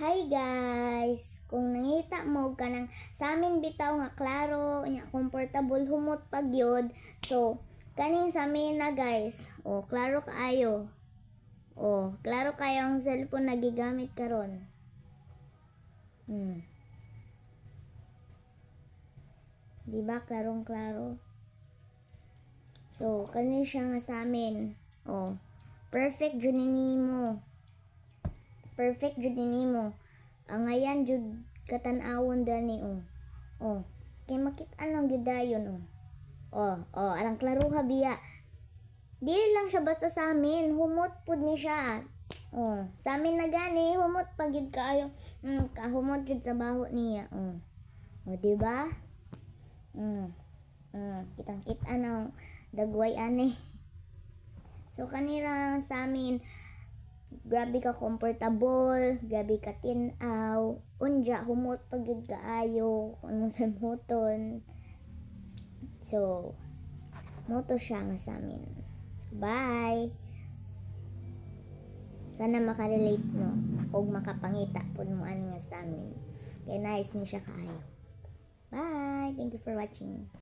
Hi guys! Kung nangita mo ka ng sa amin bitaw nga klaro, nya comfortable humot pagyod. So, kaning sa amin na guys. O, klaro kaayo. O, klaro kayo ang cellphone na gigamit karon. Di ba klarong klaro? So, kani siya nga sa amin. O, perfect jud nimo. Perfect jud nimo. Ang ngayon jud katan-awon dani kay makit-an lang gyud dayon arang klaro ha biya. Dili lang siya basta sa amin, humot pud ni siya. Sa amin na gani humot pag gyud kaayo. Kahumot jud sa baho niya. Di ba? Kitang-kitaan ang dagway ani. So kanira sa amin, grabe ka comfortable, grabe ka tinaw, unja humot pag yun kaayo, kung anong samuton. So, moto siya nga sa amin. So, bye! Sana makarelate mo o makapangita po mo ano nga sa amin. Kaya nice ni siya kaayo. Bye! Thank you for watching.